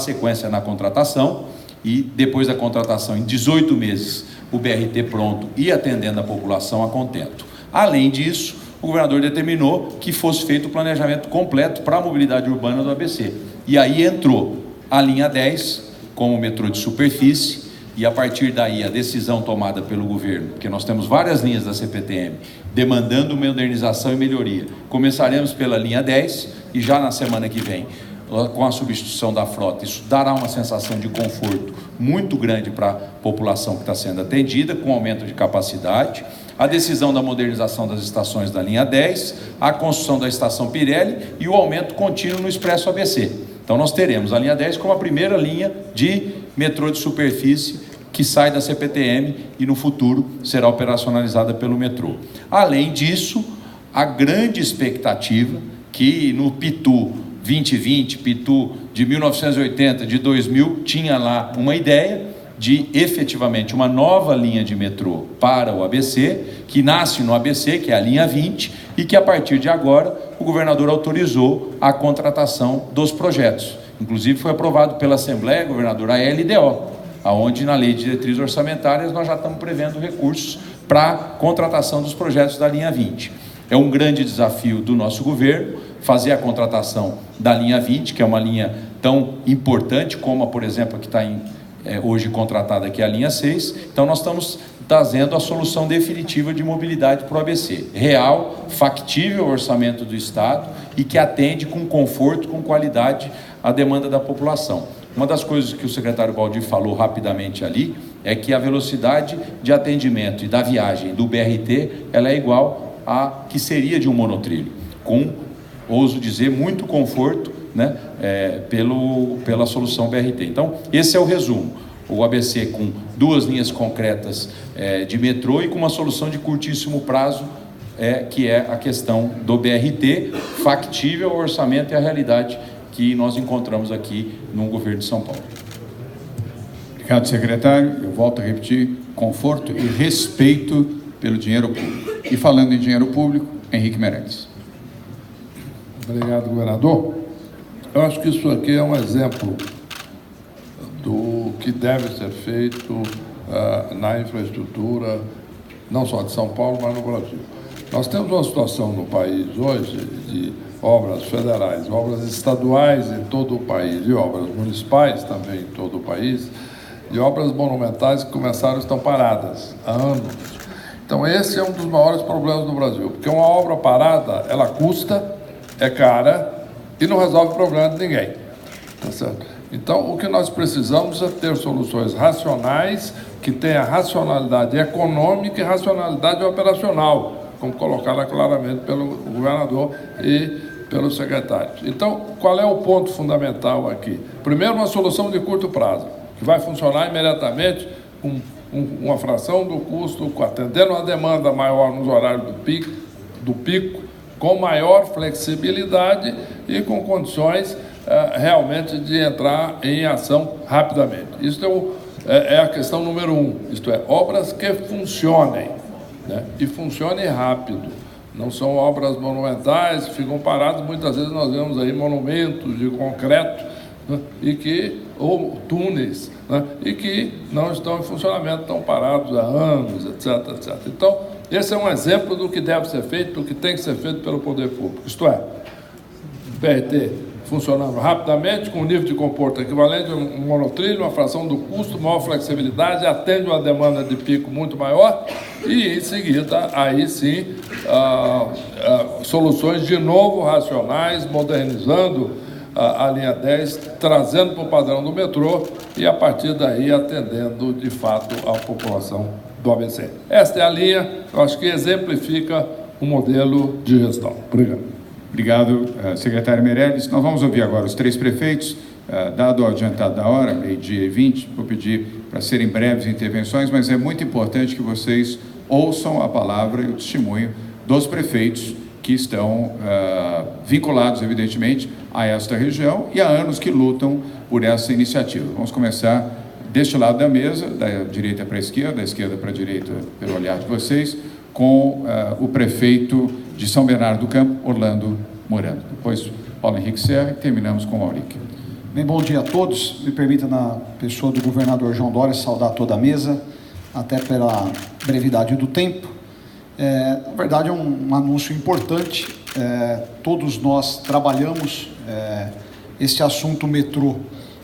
sequência na contratação e depois da contratação, em 18 meses, o BRT pronto e atendendo a população a contento. Além disso, o governador determinou que fosse feito o planejamento completo para a mobilidade urbana do ABC. E aí entrou a linha 10 como metrô de superfície, e a partir daí a decisão tomada pelo governo, porque nós temos várias linhas da CPTM demandando modernização e melhoria. Começaremos pela linha 10 e já na semana que vem, com a substituição da frota, isso dará uma sensação de conforto muito grande para a população que está sendo atendida, com aumento de capacidade. A decisão da modernização das estações da linha 10, a construção da estação Pirelli e o aumento contínuo no Expresso ABC. Então nós teremos a linha 10 como a primeira linha de metrô de superfície que sai da CPTM e no futuro será operacionalizada pelo metrô. Além disso, a grande expectativa que no PITU 2020, PITU de 1980, de 2000, tinha lá uma ideia de efetivamente uma nova linha de metrô para o ABC, que nasce no ABC, que é a linha 20, e que a partir de agora o governador autorizou a contratação dos projetos. Inclusive foi aprovado pela Assembleia, governador, a LDO, aonde na Lei de Diretrizes Orçamentárias nós já estamos prevendo recursos para a contratação dos projetos da linha 20. É um grande desafio do nosso governo fazer a contratação da linha 20, que é uma linha tão importante como, por exemplo, a que está hoje contratada aqui, a linha 6. Então nós estamos trazendo a solução definitiva de mobilidade para o ABC, real, factível ao orçamento do Estado e que atende com conforto, com qualidade a demanda da população. Uma das coisas que o secretário Baldin falou rapidamente ali é que a velocidade de atendimento e da viagem do BRT ela é igual a que seria de um monotrilho, com, ouso dizer, muito conforto, né, pela solução BRT. Então, esse é o resumo. O ABC com duas linhas concretas de metrô e com uma solução de curtíssimo prazo, que é a questão do BRT, factível ao orçamento e à realidade que nós encontramos aqui no governo de São Paulo. Obrigado, secretário. Eu volto a repetir, conforto e respeito pelo dinheiro público. E falando em dinheiro público, Henrique Meirelles. Obrigado, governador. Eu acho que isso aqui é um exemplo do que deve ser feito na infraestrutura, não só de São Paulo, mas no Brasil. Nós temos uma situação no país hoje de obras federais, obras estaduais em todo o país e obras municipais também em todo o país, e obras monumentais que começaram e estão paradas há anos. Então esse é um dos maiores problemas do Brasil, porque uma obra parada, ela custa, é cara e não resolve o problema de ninguém. Tá certo? Então o que nós precisamos é ter soluções racionais, que tenha racionalidade econômica e racionalidade operacional, como colocada claramente pelo governador e pelos secretários. Então, qual é o ponto fundamental aqui? Primeiro, uma solução de curto prazo, que vai funcionar imediatamente com uma fração do custo, atendendo uma demanda maior nos horários do pico, com maior flexibilidade e com condições realmente de entrar em ação rapidamente. Isso é a questão número 1, isto é, obras que funcionem, né? E funcionem rápido. Não são obras monumentais que ficam paradas, muitas vezes nós vemos aí monumentos de concreto, né? Ou túneis, né? E que não estão em funcionamento, estão parados há anos, etc, etc. Então, esse é um exemplo do que deve ser feito, do que tem que ser feito pelo poder público. Isto é, o BRT funcionando rapidamente, com um nível de conforto equivalente a um monotrilho, uma fração do custo, maior flexibilidade, atende uma demanda de pico muito maior e, em seguida, aí sim, soluções de novo racionais, modernizando a linha 10, trazendo para o padrão do metrô e, a partir daí, atendendo, de fato, a população do ABC. Esta é a linha, eu acho que exemplifica o modelo de gestão. Obrigado. Obrigado, secretário Meirelles. Nós vamos ouvir agora os três prefeitos. Dado o adiantado da hora, meio-dia e 20, vou pedir para serem breves intervenções, mas é muito importante que vocês ouçam a palavra e o testemunho dos prefeitos que estão vinculados, evidentemente, a esta região e há anos que lutam por essa iniciativa. Vamos começar deste lado da mesa, da direita para a esquerda, da esquerda para a direita, pelo olhar de vocês, com o prefeito de São Bernardo do Campo, Orlando Morando. Depois, Paulo Henrique Serra, e terminamos com o Auric. Bem, bom dia a todos. Me permita, na pessoa do governador João Dória, saudar toda a mesa, até pela brevidade do tempo. Na verdade, é um anúncio importante. Todos nós trabalhamos este assunto metrô.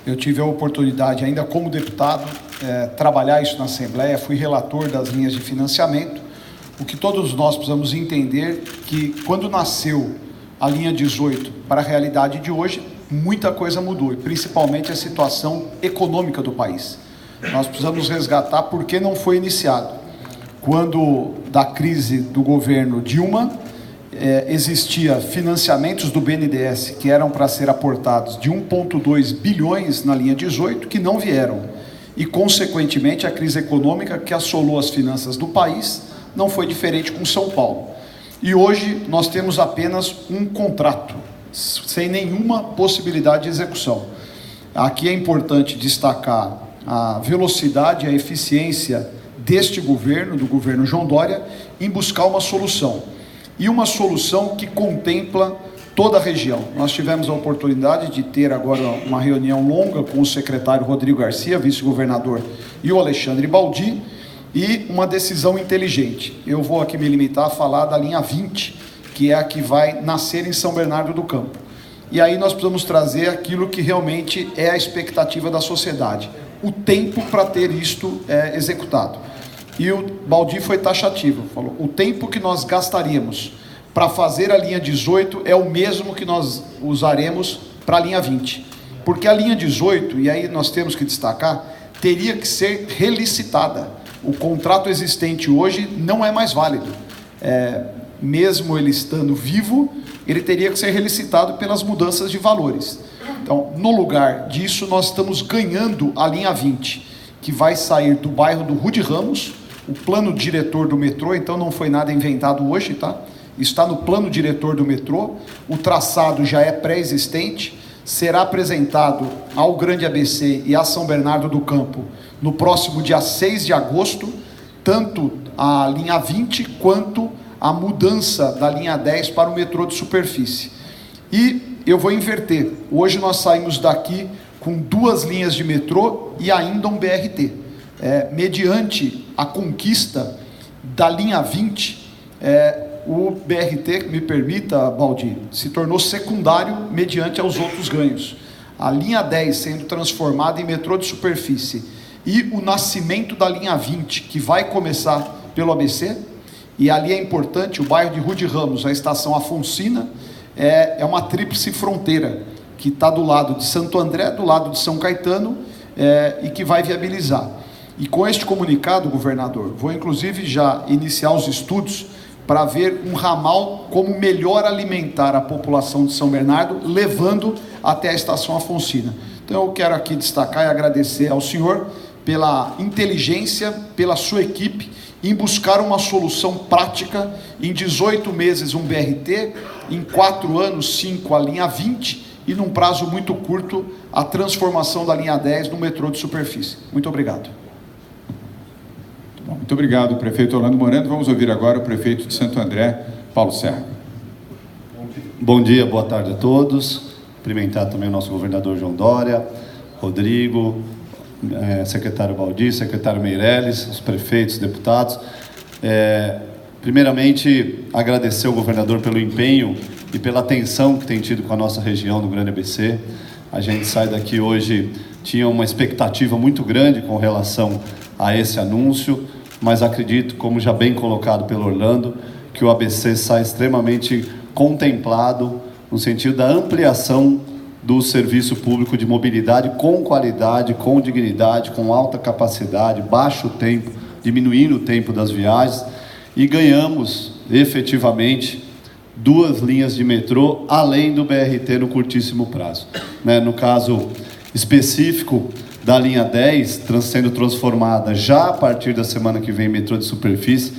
Eu tive a oportunidade, ainda como deputado, trabalhar isso na Assembleia, fui relator das linhas de financiamento. O que todos nós precisamos entender que, quando nasceu a linha 18 para a realidade de hoje, muita coisa mudou, e principalmente a situação econômica do país. Nós precisamos resgatar por que não foi iniciado. Quando da crise do governo Dilma, existia financiamentos do BNDES que eram para ser aportados de 1,2 bilhões na linha 18, que não vieram. E, consequentemente, a crise econômica que assolou as finanças do país não foi diferente com São Paulo. E hoje nós temos apenas um contrato, sem nenhuma possibilidade de execução. Aqui é importante destacar a velocidade e a eficiência deste governo, do governo João Dória, em buscar uma solução. E uma solução que contempla toda a região. Nós tivemos a oportunidade de ter agora uma reunião longa com o secretário Rodrigo Garcia, vice-governador, e o Alexandre Baldi, e uma decisão inteligente. Eu vou aqui me limitar a falar da linha 20, que é a que vai nascer em São Bernardo do Campo. E aí nós precisamos trazer aquilo que realmente é a expectativa da sociedade, o tempo para ter isto executado. E o Baldi foi taxativo, falou, o tempo que nós gastaríamos para fazer a linha 18 é o mesmo que nós usaremos para a linha 20. Porque a linha 18, e aí nós temos que destacar, teria que ser relicitada. O contrato existente hoje não é mais válido. Mesmo ele estando vivo, ele teria que ser relicitado pelas mudanças de valores. Então, no lugar disso, nós estamos ganhando a linha 20, que vai sair do bairro do Rude Ramos, o plano diretor do metrô, então não foi nada inventado hoje, tá? Está no plano diretor do metrô, o traçado já é pré-existente, será apresentado ao Grande ABC e a São Bernardo do Campo no próximo dia 6 de agosto, tanto a linha 20 quanto a mudança da linha 10 para o metrô de superfície. E eu vou inverter. Hoje nós saímos daqui com 2 linhas de metrô e ainda um BRT. Mediante a conquista da linha 20, o BRT, me permita, Baldi, se tornou secundário mediante aos outros ganhos. A linha 10 sendo transformada em metrô de superfície e o nascimento da linha 20, que vai começar pelo ABC, e ali é importante, o bairro de Rude Ramos, a estação Afonsina, é uma tríplice fronteira, que está do lado de Santo André, do lado de São Caetano, e que vai viabilizar. E com este comunicado, governador, vou inclusive já iniciar os estudos para ver um ramal como melhor alimentar a população de São Bernardo, levando até a estação Afonsina. Então eu quero aqui destacar e agradecer ao senhor pela inteligência, pela sua equipe, em buscar uma solução prática, em 18 meses um BRT, em 4 anos, 5 a linha 20, e num prazo muito curto, a transformação da linha 10 no metrô de superfície. Muito obrigado. Muito obrigado, prefeito Orlando Moreno. Vamos ouvir agora o prefeito de Santo André, Paulo Serra. Bom dia, boa tarde a todos. Cumprimentar também o nosso governador João Dória, Rodrigo, secretário Baldi, secretário Meirelles, os prefeitos, deputados. Primeiramente, agradecer ao governador pelo empenho e pela atenção que tem tido com a nossa região do Grande ABC. A gente sai daqui hoje, tinha uma expectativa muito grande com relação a esse anúncio, mas acredito, como já bem colocado pelo Orlando, que o ABC sai extremamente contemplado no sentido da ampliação do serviço público de mobilidade com qualidade, com dignidade, com alta capacidade, baixo tempo, diminuindo o tempo das viagens, e ganhamos efetivamente 2 linhas de metrô, além do BRT no curtíssimo prazo. No caso específico da linha 10, sendo transformada já a partir da semana que vem metrô de superfície,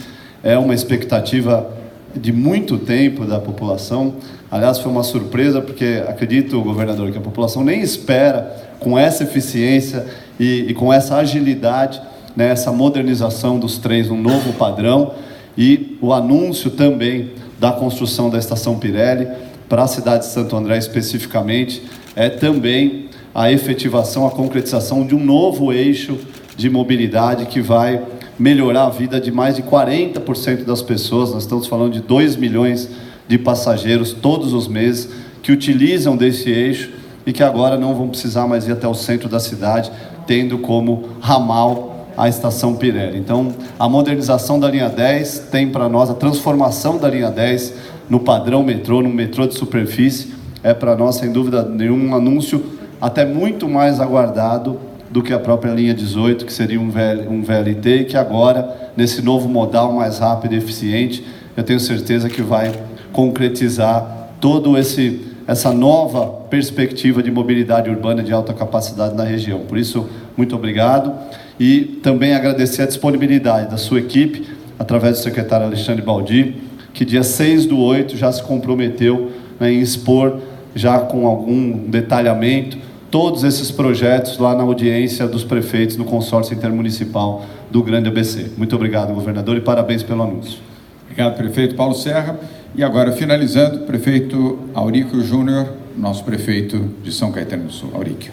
é uma expectativa de muito tempo da população. Aliás, foi uma surpresa, porque acredito, governador, que a população nem espera, com essa eficiência e com essa agilidade, essa modernização dos trens, um novo padrão, e o anúncio também da construção da estação Pirelli para a cidade de Santo André especificamente, é também a efetivação, a concretização de um novo eixo de mobilidade que vai melhorar a vida de mais de 40% das pessoas. Nós estamos falando de 2 milhões de passageiros todos os meses que utilizam desse eixo e que agora não vão precisar mais ir até o centro da cidade, tendo como ramal a estação Pirelli. Então, a modernização da linha 10 tem para nós, a transformação da linha 10 no padrão metrô, no metrô de superfície, é para nós, sem dúvida nenhuma, um anúncio até muito mais aguardado do que a própria linha 18, que seria um VLT, e que agora, nesse novo modal mais rápido e eficiente, eu tenho certeza que vai concretizar todo essa nova perspectiva de mobilidade urbana de alta capacidade na região. Por isso, muito obrigado. E também agradecer a disponibilidade da sua equipe, através do secretário Alexandre Baldi, que dia 6/8 já se comprometeu, né, em expor, já com algum detalhamento, todos esses projetos lá na audiência dos prefeitos no consórcio intermunicipal do Grande ABC. Muito obrigado, governador, e parabéns pelo anúncio. Obrigado, prefeito Paulo Serra. E agora, finalizando, prefeito Auríquio Júnior, nosso prefeito de São Caetano do Sul. Auríquio.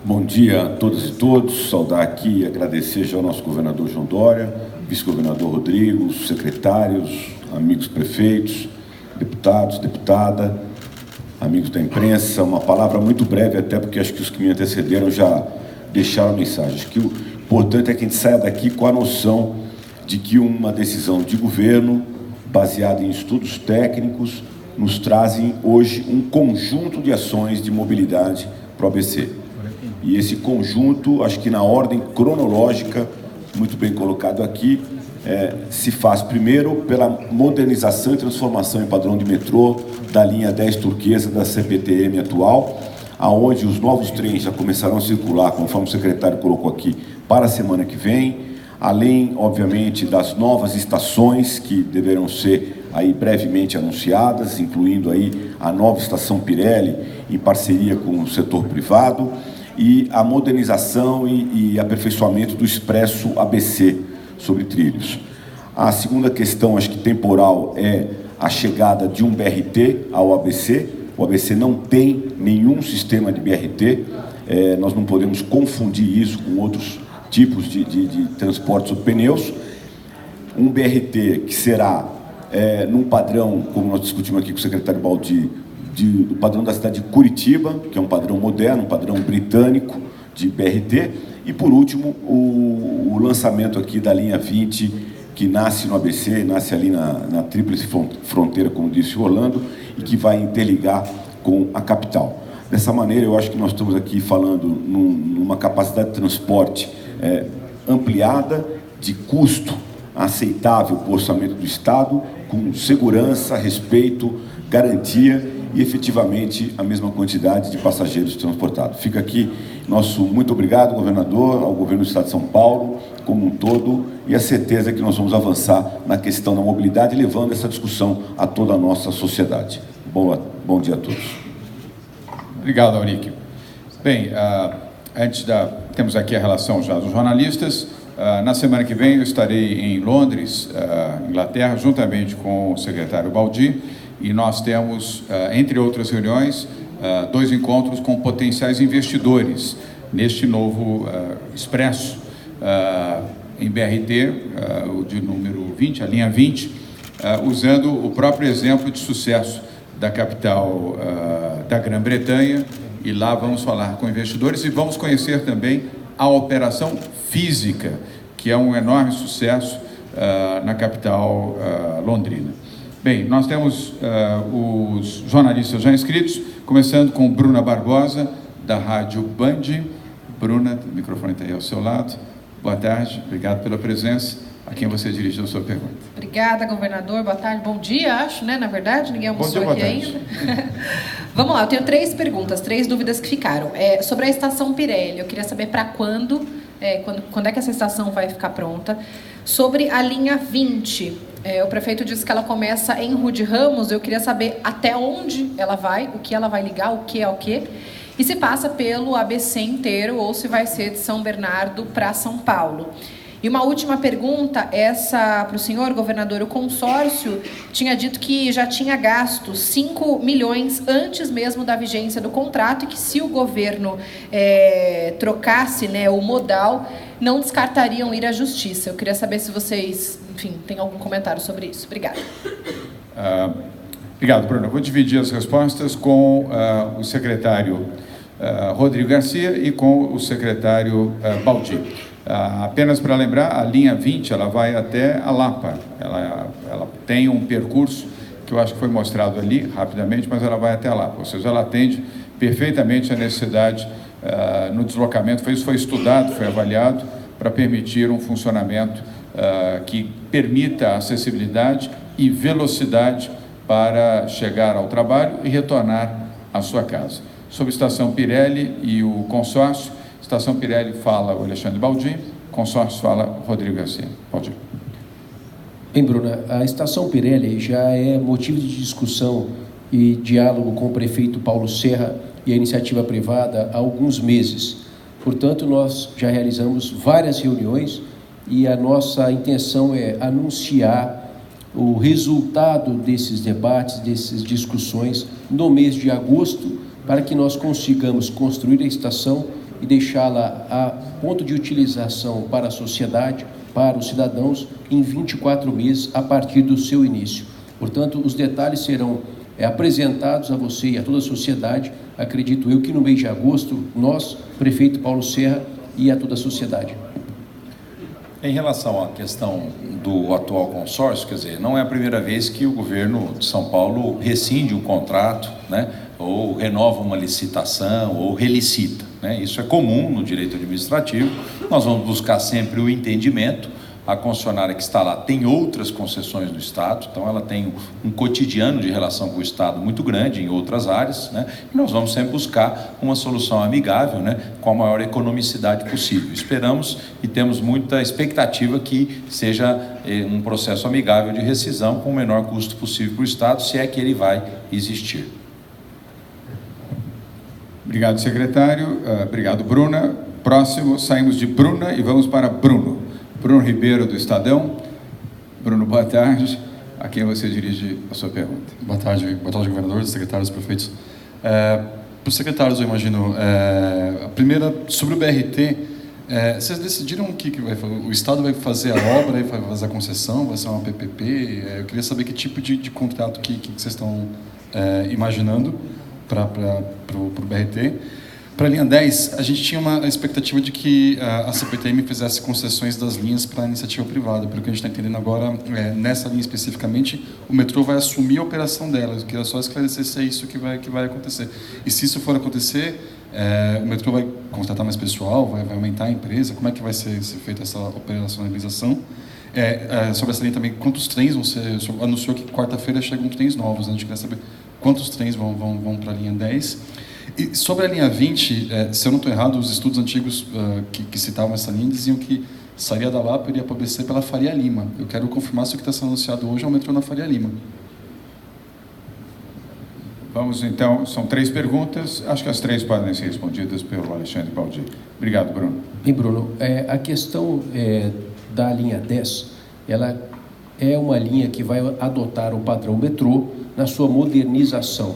Bom dia a todas e todos. Saudar aqui e agradecer já ao nosso governador João Dória, vice-governador Rodrigo, secretários, amigos prefeitos, deputados, deputada, amigos da imprensa. Uma palavra muito breve, até porque acho que os que me antecederam já deixaram a mensagem. Acho que o importante é que a gente saia daqui com a noção de que uma decisão de governo, baseada em estudos técnicos, nos trazem hoje um conjunto de ações de mobilidade para o ABC. E esse conjunto, acho que na ordem cronológica, muito bem colocado aqui, se faz primeiro pela modernização e transformação em padrão de metrô da linha 10 turquesa da CPTM atual, aonde os novos trens já começarão a circular, conforme o secretário colocou aqui, para a semana que vem, além, obviamente, das novas estações que deverão ser aí brevemente anunciadas, incluindo aí a nova estação Pirelli, em parceria com o setor privado, e a modernização e aperfeiçoamento do Expresso ABC sobre trilhos. A segunda questão, acho que temporal, é a chegada de um BRT ao ABC. O ABC não tem nenhum sistema de BRT, nós não podemos confundir isso com outros tipos de transporte sobre pneus. Um BRT que será num padrão, como nós discutimos aqui com o secretário Baldi, do padrão da cidade de Curitiba, que é um padrão moderno, um padrão britânico de BRT, e por último o lançamento aqui da linha 20, que nasce no ABC, nasce ali na tríplice fronteira, como disse o Orlando, e que vai interligar com a capital. Dessa maneira, eu acho que nós estamos aqui falando numa capacidade de transporte ampliada, de custo aceitável para o orçamento do Estado, com segurança, respeito, garantia e efetivamente a mesma quantidade de passageiros transportados. Fica aqui nosso muito obrigado, governador, ao governo do Estado de São Paulo, como um todo, e a certeza que nós vamos avançar na questão da mobilidade, levando essa discussão a toda a nossa sociedade. Bom dia a todos. Obrigado, Auríquio. Bem, temos aqui a relação já dos jornalistas. Na semana que vem eu estarei em Londres, Inglaterra, juntamente com o secretário Baldi, e nós temos, entre outras reuniões, 2 encontros com potenciais investidores neste novo expresso em BRT, o de número 20, a linha 20, usando o próprio exemplo de sucesso da capital da Grã-Bretanha, e lá vamos falar com investidores e vamos conhecer também a operação física, que é um enorme sucesso na capital londrina. Bem, nós temos os jornalistas já inscritos, começando com Bruna Barbosa, da Rádio Band. Bruna, o microfone está aí ao seu lado. Boa tarde, obrigado pela presença. A quem você dirigiu a sua pergunta. Obrigada, governador. Boa tarde, bom dia, acho, né? Na verdade, ninguém almoçou aqui ainda. Vamos lá, eu tenho 3 perguntas, 3 dúvidas que ficaram. Sobre a estação Pirelli, eu queria saber para quando é que essa estação vai ficar pronta. Sobre a linha 20, o prefeito disse que ela começa em Rude Ramos, eu queria saber até onde ela vai, o que ela vai ligar, o que é o quê, e se passa pelo ABC inteiro ou se vai ser de São Bernardo para São Paulo. E uma última pergunta, essa para o senhor, governador. O consórcio tinha dito que já tinha gasto 5 milhões antes mesmo da vigência do contrato e que se o governo trocasse, né, o modal, não descartariam ir à justiça. Eu queria saber se vocês, enfim, têm algum comentário sobre isso. Obrigada. Obrigado, Bruno. Eu vou dividir as respostas com o secretário Rodrigo Garcia e com o secretário Baldi. Apenas para lembrar, a linha 20 ela vai até a Lapa. Ela tem um percurso que eu acho que foi mostrado ali rapidamente, mas ela vai até a Lapa. Ou seja, ela atende perfeitamente a necessidade no deslocamento. Isso foi estudado, foi avaliado para permitir um funcionamento que permita acessibilidade e velocidade para chegar ao trabalho e retornar à sua casa. Sobre a Estação Pirelli e o consórcio, Estação Pirelli fala o Alexandre Baldi, consórcio fala Rodrigo Garcia. Baldi. Bem, Bruna, a Estação Pirelli já é motivo de discussão e diálogo com o prefeito Paulo Serra e a iniciativa privada há alguns meses. Portanto, nós já realizamos várias reuniões e a nossa intenção é anunciar o resultado desses debates, dessas discussões, no mês de agosto, para que nós consigamos construir a estação e deixá-la a ponto de utilização para a sociedade, para os cidadãos, em 24 meses a partir do seu início. Portanto, os detalhes serão apresentados a você e a toda a sociedade, acredito eu que no mês de agosto, nós, prefeito Paulo Serra e a toda a sociedade. Em relação à questão do atual consórcio, quer dizer, não é a primeira vez que o governo de São Paulo rescinde um contrato, né, ou renova uma licitação, ou relicita, né? Isso é comum no direito administrativo. Nós vamos buscar sempre o entendimento. A concessionária que está lá tem outras concessões do Estado, então ela tem um cotidiano de relação com o Estado muito grande em outras áreas, né? E nós vamos sempre buscar uma solução amigável, né, com a maior economicidade possível. Esperamos e temos muita expectativa que seja um processo amigável de rescisão com o menor custo possível para o Estado, se é que ele vai existir. Obrigado, secretário. Obrigado, Bruna. Próximo, saímos de Bruna e vamos para Bruno. Bruno Ribeiro, do Estadão. Bruno, boa tarde. A quem você dirige a sua pergunta? Boa tarde, governador, secretários, prefeitos. Para os secretários, eu imagino, a primeira, sobre o BRT, vocês decidiram o que vai fazer? O Estado vai fazer a obra, vai fazer a concessão, vai ser uma PPP? Eu queria saber que tipo de contrato que vocês estão imaginando para o BRT. Para a linha 10, a gente tinha uma expectativa de que a CPTM fizesse concessões das linhas para a iniciativa privada. Pelo que a gente está entendendo agora, nessa linha especificamente, o metrô vai assumir a operação dela. Eu queria só esclarecer se é isso que vai acontecer. E se isso for acontecer, o metrô vai contratar mais pessoal, vai aumentar a empresa? Como é que vai ser feita essa operacionalização? Sobre essa linha também, quantos trens vão ser... Anunciou que quarta-feira chegam trens novos, né? A gente queria saber quantos trens vão para a linha 10. E sobre a linha 20, se eu não estou errado, os estudos antigos que citavam essa linha diziam que sairia da Lapa e iria para o ABC pela Faria Lima. Eu quero confirmar se o que está sendo anunciado hoje é o metrô na Faria Lima. Vamos então, são 3 perguntas, acho que as 3 podem ser respondidas pelo Alexandre Baldi. Obrigado, Bruno. Bem, Bruno, a questão da linha 10, ela é uma linha que vai adotar o padrão metrô na sua modernização.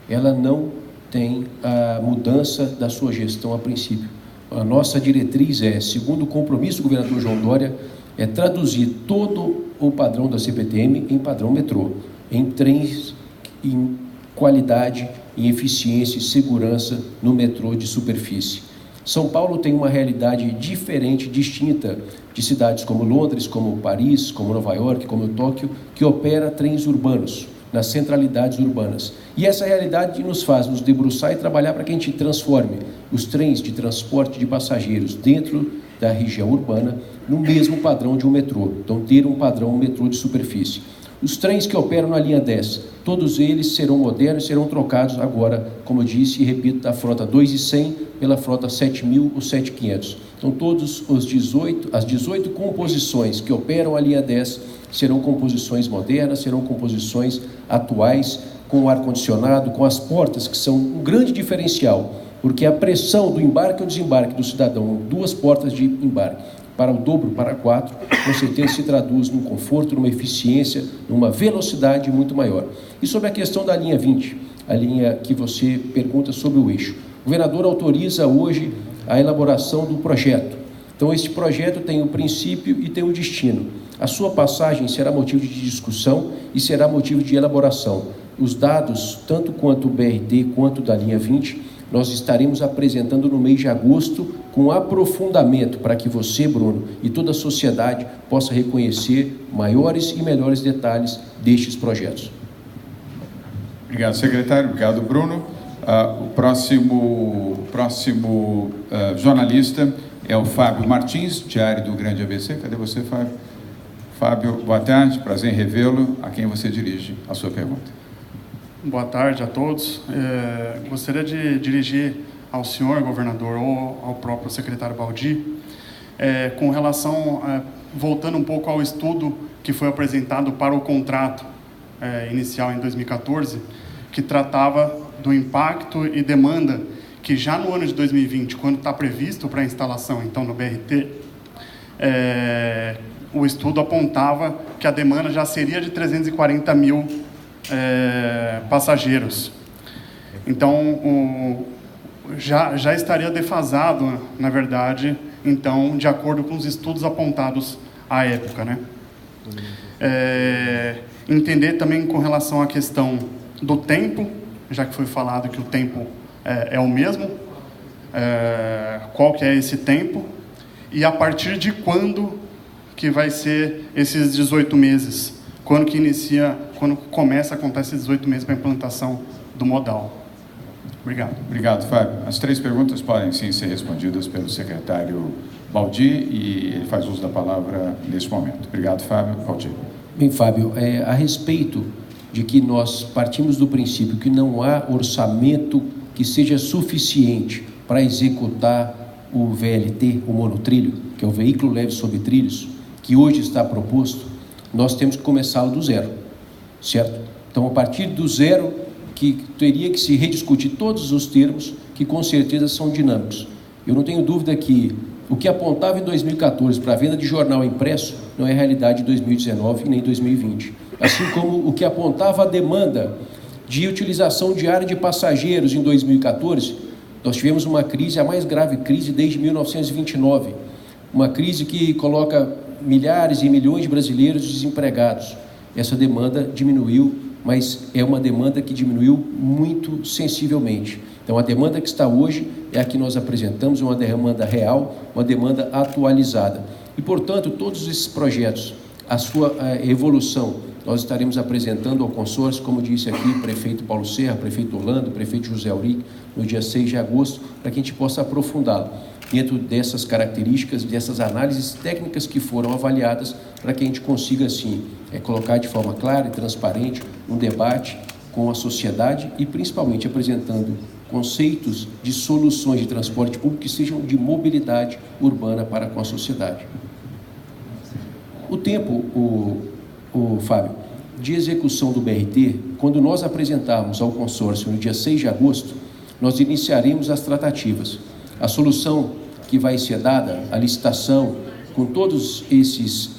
Ela não tem a mudança da sua gestão a princípio. A nossa diretriz segundo o compromisso do governador João Dória, traduzir todo o padrão da CPTM em padrão metrô, em trens, em qualidade, em eficiência e segurança no metrô de superfície. São Paulo tem uma realidade diferente, distinta de cidades como Londres, como Paris, como Nova York, como Tóquio, que opera trens urbanos, nas centralidades urbanas. E essa realidade nos faz nos debruçar e trabalhar para que a gente transforme os trens de transporte de passageiros dentro da região urbana no mesmo padrão de um metrô. Então, ter um padrão metrô de superfície. Os trens que operam na linha 10, todos eles serão modernos, serão trocados agora, como eu disse e repito, da frota 2.100 pela frota 7.000 ou 7.500. Então, todos as 18 composições que operam a linha 10 serão composições modernas, serão composições atuais, com ar-condicionado, com as portas, que são um grande diferencial, porque a pressão do embarque ou desembarque do cidadão, 2 portas de embarque, para o dobro, para 4, com certeza se traduz num conforto, numa eficiência, numa velocidade muito maior. E sobre a questão da linha 20, a linha que você pergunta sobre o eixo. O governador autoriza hoje a elaboração do projeto. Então, este projeto tem o princípio e tem o destino. A sua passagem será motivo de discussão e será motivo de elaboração. Os dados, tanto quanto o BRT quanto da linha 20, nós estaremos apresentando no mês de agosto com aprofundamento para que você, Bruno, e toda a sociedade possa reconhecer maiores e melhores detalhes destes projetos. Obrigado, secretário. Obrigado, Bruno. O próximo jornalista é o Fábio Martins, Diário do Grande ABC. Cadê você, Fábio? Fábio, boa tarde, prazer em revê-lo. A quem você dirige a sua pergunta? Boa tarde a todos. Gostaria de dirigir ao senhor governador ou ao próprio secretário Baldi, com relação, voltando um pouco ao estudo que foi apresentado para o contrato inicial em 2014, que tratava do impacto e demanda que já no ano de 2020, quando está previsto para a instalação, então, no BRT, o estudo apontava que a demanda já seria de 340 mil passageiros. Então, já estaria defasado, na verdade, então, de acordo com os estudos apontados à época, né? Entender também com relação à questão do tempo, já que foi falado que o tempo é o mesmo, qual que é esse tempo, e a partir de quando que vai ser esses 18 meses, quando começa a contar esses 18 meses para a implantação do modal. Obrigado. Obrigado, Fábio. As 3 perguntas podem, sim, ser respondidas pelo secretário Baldi, e ele faz uso da palavra nesse momento. Obrigado, Fábio. Baldi. Bem, Fábio, a respeito de que nós partimos do princípio que não há orçamento que seja suficiente para executar o VLT, o monotrilho, que é o veículo leve sobre trilhos, que hoje está proposto, nós temos que começá-lo do zero, certo? Então, a partir do zero, que teria que se rediscutir todos os termos, que com certeza são dinâmicos. Eu não tenho dúvida que o que apontava em 2014 para a venda de jornal impresso não é realidade em 2019 e nem 2020. Assim como o que apontava a demanda de utilização diária de passageiros em 2014, nós tivemos uma crise, a mais grave crise desde 1929, uma crise que coloca milhares e milhões de brasileiros desempregados. Essa demanda diminuiu, mas é uma demanda que diminuiu muito sensivelmente. Então, a demanda que está hoje é a que nós apresentamos, uma demanda real, uma demanda atualizada. E, portanto, todos esses projetos, a sua evolução, nós estaremos apresentando ao consórcio, como disse aqui o prefeito Paulo Serra, prefeito Orlando, prefeito José Auric, no dia 6 de agosto, para que a gente possa aprofundá-lo dentro dessas características, dessas análises técnicas que foram avaliadas, para que a gente consiga, assim, colocar de forma clara e transparente um debate com a sociedade e, principalmente, apresentando conceitos de soluções de transporte público que sejam de mobilidade urbana para com a sociedade. O tempo, Fábio, de execução do BRT, quando nós apresentarmos ao consórcio no dia 6 de agosto, nós iniciaremos as tratativas. A solução que vai ser dada, a licitação, com todos esses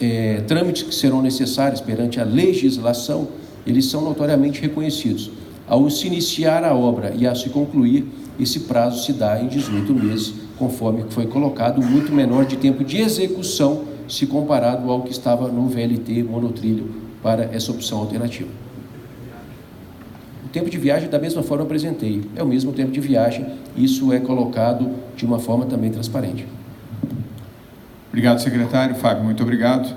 trâmites que serão necessários perante a legislação, eles são notoriamente reconhecidos. Ao se iniciar a obra e a se concluir, esse prazo se dá em 18 meses, conforme foi colocado, muito menor de tempo de execução, se comparado ao que estava no VLT monotrilho para essa opção alternativa. O tempo de viagem, da mesma forma, apresentei. É o mesmo tempo de viagem, isso é colocado de uma forma também transparente. Obrigado, secretário. Fábio, muito obrigado.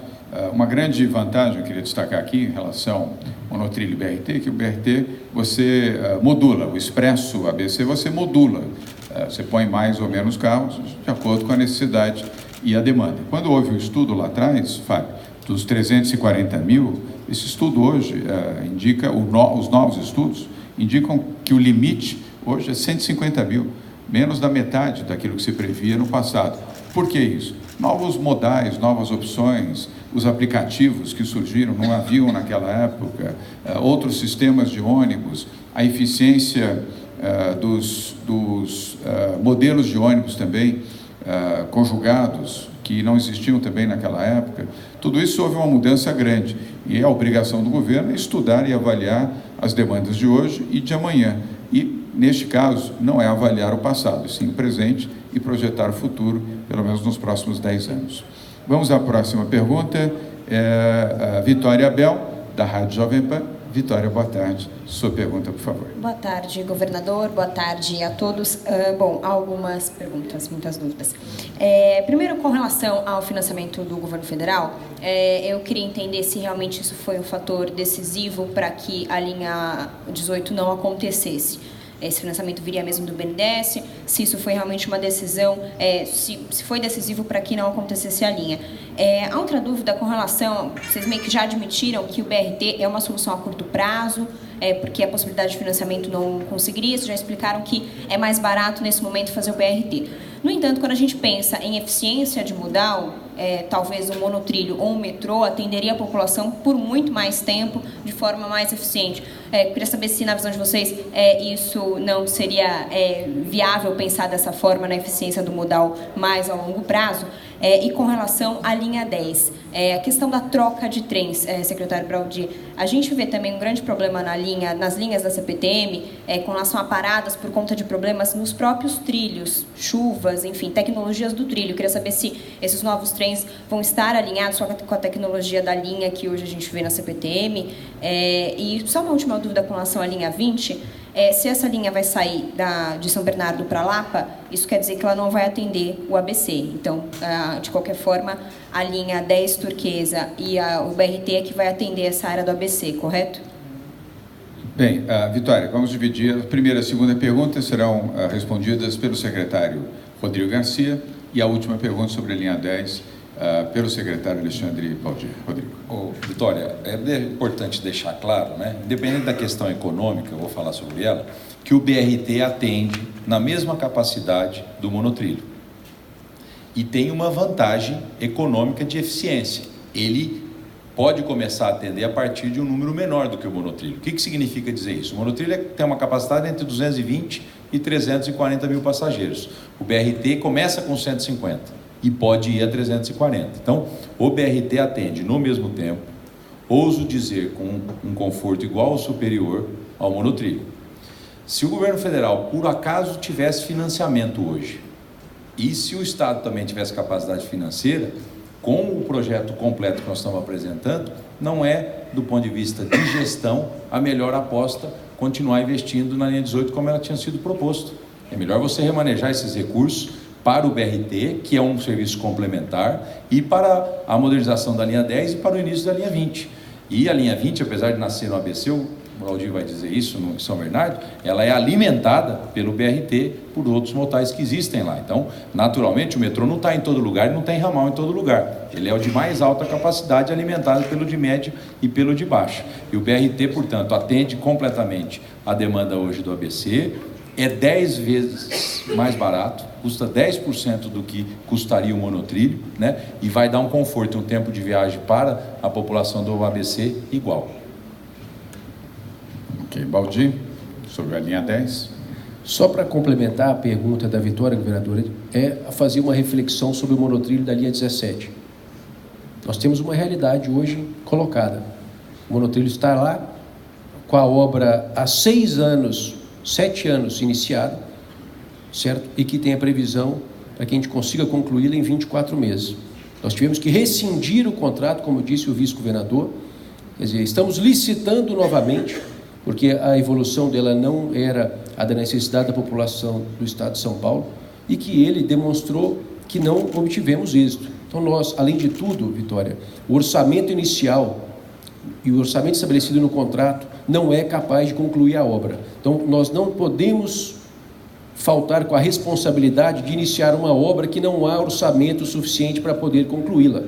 Uma grande vantagem, eu queria destacar aqui, em relação ao monotrilho BRT, que o BRT você modula, o expresso ABC você modula, você põe mais ou menos carros de acordo com a necessidade e a demanda. Quando houve o estudo lá atrás, Fábio, dos 340 mil, esse estudo hoje indica, os novos estudos indicam que o limite hoje é 150 mil, menos da metade daquilo que se previa no passado. Por que isso? Novos modais, novas opções, os aplicativos que surgiram, não haviam naquela época, outros sistemas de ônibus, a eficiência dos modelos de ônibus também conjugados, que não existiam também naquela época. Tudo isso houve uma mudança grande e a obrigação do governo é estudar e avaliar as demandas de hoje e de amanhã. E, neste caso, não é avaliar o passado, sim o presente e projetar o futuro, pelo menos nos próximos 10 anos. Vamos à próxima pergunta. A Vitória Abel, da Rádio Jovem Pan. Vitória, boa tarde. Sua pergunta, por favor. Boa tarde, governador. Boa tarde a todos. Bom, algumas perguntas, muitas dúvidas. Primeiro, com relação ao financiamento do governo federal, eu queria entender se realmente isso foi um fator decisivo para que a linha 18 não acontecesse. Esse financiamento viria mesmo do BNDES, se isso foi realmente uma decisão, se foi decisivo para que não acontecesse a linha. Há outra dúvida com relação, vocês meio que já admitiram que o BRT é uma solução a curto prazo, porque a possibilidade de financiamento não conseguiria, vocês já explicaram que é mais barato nesse momento fazer o BRT. No entanto, quando a gente pensa em eficiência de modal, talvez um monotrilho ou um metrô atenderia a população por muito mais tempo, de forma mais eficiente. Queria saber se, na visão de vocês, isso não seria viável pensar dessa forma na eficiência do modal mais a longo prazo. E com relação à linha 10, a questão da troca de trens, secretário Baldi, a gente vê também um grande problema nas linhas da CPTM, com relação a paradas por conta de problemas nos próprios trilhos, chuvas, enfim, tecnologias do trilho. Queria saber se esses novos trens vão estar alinhados só com a tecnologia da linha que hoje a gente vê na CPTM. E só uma última dúvida com relação à linha 20, se essa linha vai sair de São Bernardo para Lapa, isso quer dizer que ela não vai atender o ABC. Então, de qualquer forma, a linha 10 turquesa e o BRT é que vai atender essa área do ABC, correto? Bem, Vitória, vamos dividir. A primeira e a segunda pergunta serão respondidas pelo secretário Rodrigo Garcia e a última pergunta sobre a linha 10 pelo secretário Alexandre Baldi. Rodrigo. Vitória, é importante deixar claro, né? Independente da questão econômica, eu vou falar sobre ela, que o BRT atende na mesma capacidade do monotrilho. E tem uma vantagem econômica de eficiência. Ele pode começar a atender a partir de um número menor do que o monotrilho. O que significa dizer isso? O monotrilho tem uma capacidade entre 220 e 340 mil passageiros. O BRT começa com 150 e pode ir a 340. Então, o BRT atende no mesmo tempo, ouso dizer, com um conforto igual ou superior ao monotrilho. Se o governo federal, por acaso, tivesse financiamento hoje, e se o Estado também tivesse capacidade financeira, com o projeto completo que nós estamos apresentando, não é, do ponto de vista de gestão, a melhor aposta continuar investindo na linha 18 como ela tinha sido proposto. É melhor você remanejar esses recursos para o BRT, que é um serviço complementar, e para a modernização da linha 10 e para o início da linha 20. E a linha 20, apesar de nascer no ABC, o Valdir vai dizer isso em São Bernardo, ela é alimentada pelo BRT por outros motais que existem lá. Então, naturalmente, o metrô não está em todo lugar e não tem ramal em todo lugar. Ele é o de mais alta capacidade, alimentado pelo de média e pelo de baixa. E o BRT, portanto, atende completamente a demanda hoje do ABC, é 10 vezes mais barato, custa 10% do que custaria o monotrilho, né? E vai dar um conforto, um tempo de viagem para a população do ABC igual. Ok, Baldi, sobre a linha 10. Só para complementar a pergunta da Vitória, governadora, fazer uma reflexão sobre o monotrilho da linha 17. Nós temos uma realidade hoje colocada. O monotrilho está lá, com a obra há 7 anos iniciada, certo? E que tem a previsão para que a gente consiga concluí-la em 24 meses. Nós tivemos que rescindir o contrato, como disse o vice-governador, quer dizer, estamos licitando novamente, porque a evolução dela não era a da necessidade da população do estado de São Paulo, e que ele demonstrou que não obtivemos êxito. Então nós, além de tudo, Vitória, o orçamento inicial e o orçamento estabelecido no contrato não é capaz de concluir a obra. Então nós não podemos faltar com a responsabilidade de iniciar uma obra que não há orçamento suficiente para poder concluí-la,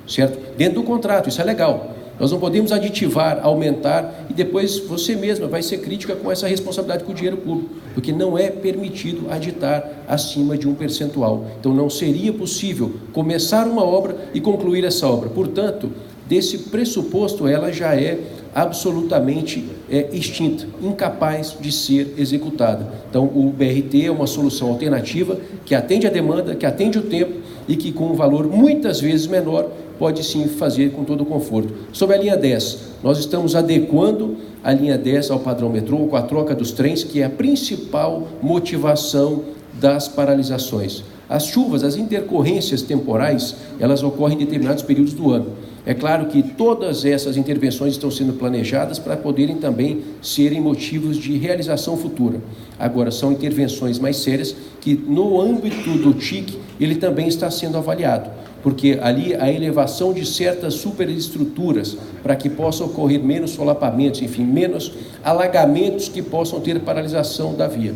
certo? Dentro do contrato, isso é legal. Nós não podemos aditivar, aumentar e depois você mesma vai ser crítica com essa responsabilidade com o dinheiro público, porque não é permitido aditar acima de um percentual. Então não seria possível começar uma obra e concluir essa obra. Portanto, desse pressuposto ela já é absolutamente extinta, incapaz de ser executada. Então, o BRT é uma solução alternativa que atende a demanda, que atende o tempo e que, com um valor muitas vezes menor, pode sim fazer com todo o conforto. Sobre a linha 10, nós estamos adequando a linha 10 ao padrão metrô, com a troca dos trens, que é a principal motivação das paralisações. As chuvas, as intercorrências temporais, elas ocorrem em determinados períodos do ano. É claro que todas essas intervenções estão sendo planejadas para poderem também serem motivos de realização futura. Agora, são intervenções mais sérias que, no âmbito do TIC, ele também está sendo avaliado, porque ali a elevação de certas superestruturas para que possa ocorrer menos solapamentos, enfim, menos alagamentos que possam ter paralisação da via.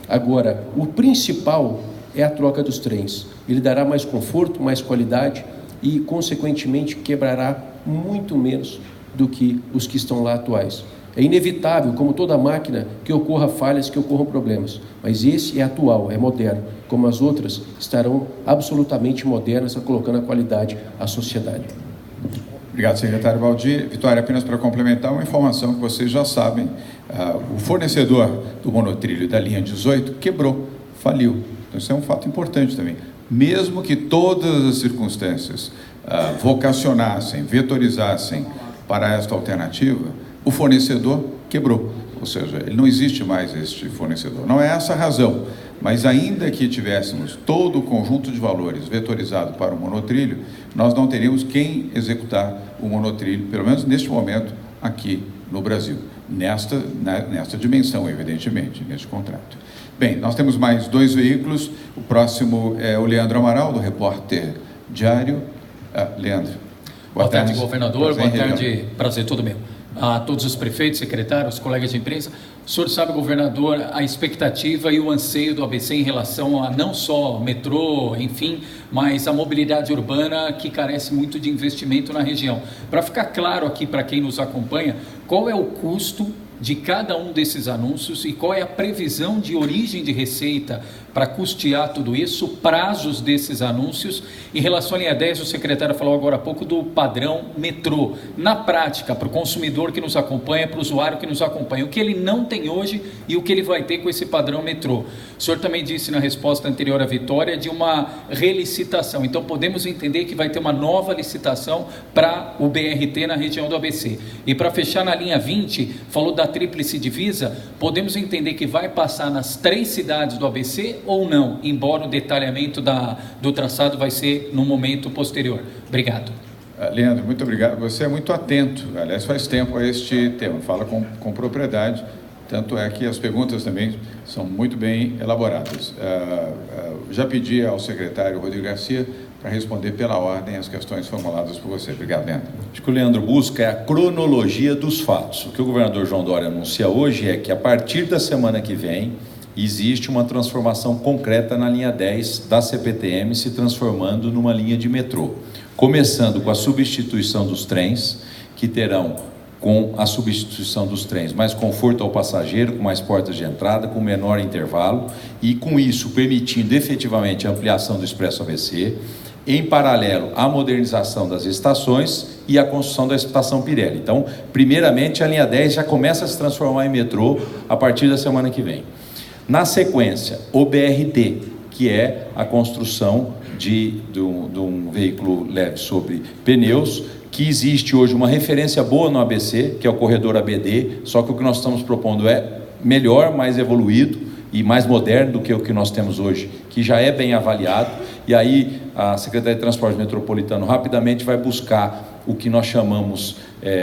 Agora, o principal é a troca dos trens. Ele dará mais conforto, mais qualidade e, consequentemente, quebrará muito menos do que os que estão lá atuais. É inevitável, como toda máquina, que ocorra falhas, que ocorram problemas. Mas esse é atual, é moderno. Como as outras, estarão absolutamente modernas, colocando a qualidade à sociedade. Obrigado, secretário Valdir. Vitória, apenas para complementar uma informação que vocês já sabem. O fornecedor do monotrilho da linha 18 quebrou, faliu. Então, isso é um fato importante também. Mesmo que todas as circunstâncias vocacionassem, vetorizassem para esta alternativa, o fornecedor quebrou. Ou seja, ele não existe mais este fornecedor. Não é essa a razão, mas ainda que tivéssemos todo o conjunto de valores vetorizado para o monotrilho, nós não teríamos quem executar o monotrilho, pelo menos neste momento, aqui no Brasil. Nesta dimensão, evidentemente, neste contrato. Bem, nós temos mais 2 veículos. O próximo é o Leandro Amaral, do Repórter Diário. Leandro. Boa tarde, governador. Boa tarde, prazer todo meu. A todos os prefeitos, secretários, colegas de imprensa. O senhor sabe, governador, a expectativa e o anseio do ABC em relação a não só metrô, enfim, mas a mobilidade urbana que carece muito de investimento na região. Para ficar claro aqui para quem nos acompanha, qual é o custo de cada um desses anúncios e qual é a previsão de origem de receita para custear tudo isso, prazos desses anúncios. Em relação à linha 10, o secretário falou agora há pouco do padrão metrô. Na prática, para o consumidor que nos acompanha, para o usuário que nos acompanha, o que ele não tem hoje e o que ele vai ter com esse padrão metrô. O senhor também disse na resposta anterior à Vitória de uma relicitação. Então, podemos entender que vai ter uma nova licitação para o BRT na região do ABC. E para fechar na linha 20, falou da tríplice divisa, podemos entender que vai passar nas 3 cidades do ABC ou não, embora o detalhamento do traçado vai ser no momento posterior. Obrigado. Leandro, muito obrigado. Você é muito atento, aliás, faz tempo a este tema, fala com propriedade, tanto é que as perguntas também são muito bem elaboradas. Já pedi ao secretário Rodrigo Garcia para responder pela ordem as questões formuladas por você. Obrigado, Leandro. Acho que o Leandro busca é a cronologia dos fatos. O que o governador João Dória anuncia hoje é que, a partir da semana que vem, existe uma transformação concreta na linha 10 da CPTM, se transformando numa linha de metrô. Começando com a substituição dos trens, que terão, com a substituição dos trens, mais conforto ao passageiro, com mais portas de entrada, com menor intervalo, e com isso permitindo efetivamente a ampliação do Expresso ABC, em paralelo à modernização das estações e a construção da estação Pirelli. Então, primeiramente, a linha 10 já começa a se transformar em metrô a partir da semana que vem. Na sequência, o BRT, que é a construção de um veículo leve sobre pneus, que existe hoje uma referência boa no ABC, que é o corredor ABD, só que o que nós estamos propondo é melhor, mais evoluído e mais moderno do que o que nós temos hoje, que já é bem avaliado. E aí a Secretaria de Transporte Metropolitano rapidamente vai buscar o que nós chamamos,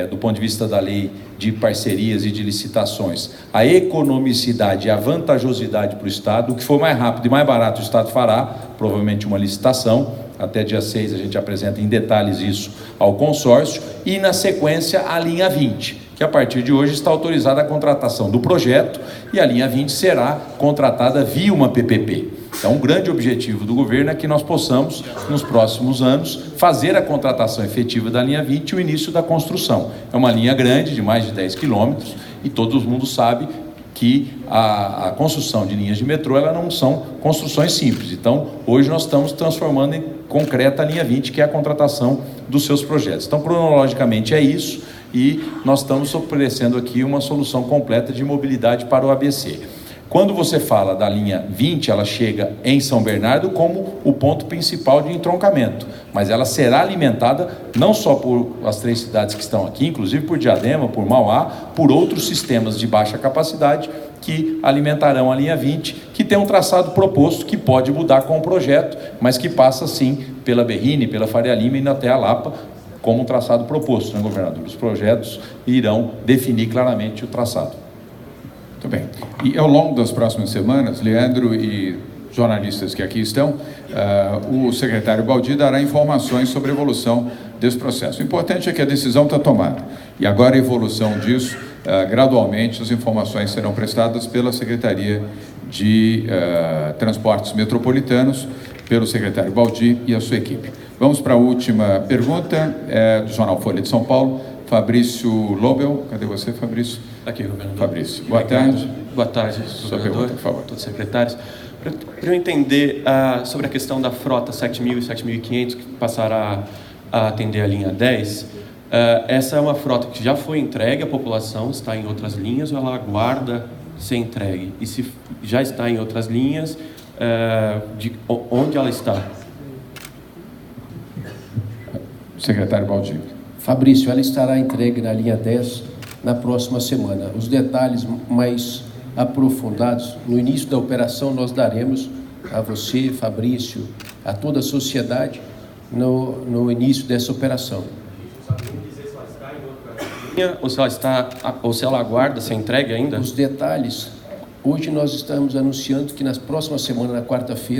do ponto de vista da lei de parcerias e de licitações, a economicidade e a vantajosidade para o Estado. O que for mais rápido e mais barato o Estado fará, provavelmente uma licitação. Até dia 6 a gente apresenta em detalhes isso ao consórcio. E na sequência a linha 20, que a partir de hoje está autorizada a contratação do projeto, e a linha 20 será contratada via uma PPP. Então, o grande objetivo do governo é que nós possamos, nos próximos anos, fazer a contratação efetiva da linha 20 e o início da construção. É uma linha grande, de mais de 10 quilômetros, e todo mundo sabe, que a construção de linhas de metrô, ela não são construções simples. Então, hoje nós estamos transformando em concreta a linha 20, que é a contratação dos seus projetos. Então, cronologicamente é isso, e nós estamos oferecendo aqui uma solução completa de mobilidade para o ABC. Quando você fala da linha 20, ela chega em São Bernardo como o ponto principal de entroncamento, mas ela será alimentada não só por as 3 cidades que estão aqui, inclusive por Diadema, por Mauá, por outros sistemas de baixa capacidade que alimentarão a linha 20, que tem um traçado proposto que pode mudar com o projeto, mas que passa sim pela Berrini, pela Faria Lima e até a Lapa, como um traçado proposto, né, governador? Os projetos irão definir claramente o traçado. Muito bem. E ao longo das próximas semanas, Leandro e jornalistas que aqui estão, o secretário Baldi dará informações sobre a evolução desse processo. O importante é que a decisão está tomada. E agora a evolução disso, gradualmente, as informações serão prestadas pela Secretaria de Transportes Metropolitanos, pelo secretário Baldi e a sua equipe. Vamos para a última pergunta, do Jornal Folha de São Paulo. Fabrício Lobel, cadê você, Fabrício? Aqui, governador. Fabrício, boa tarde. Boa tarde, Sua governador, pergunta, por favor. todos os secretários. Para eu entender sobre a questão da frota 7.000 e 7.500, que passará a atender a linha 10, essa é uma frota que já foi entregue à população, está em outras linhas, ou ela aguarda ser entregue? E se já está em outras linhas, onde ela está? Secretário Baldi. Fabrício, ela estará entregue na linha 10 na próxima semana. Os detalhes mais aprofundados, no início da operação, nós daremos a você, Fabrício, a toda a sociedade, no início dessa operação. Ou se ela aguarda ser entregue ainda? Os detalhes, hoje nós estamos anunciando que na próxima semana, na quarta-feira,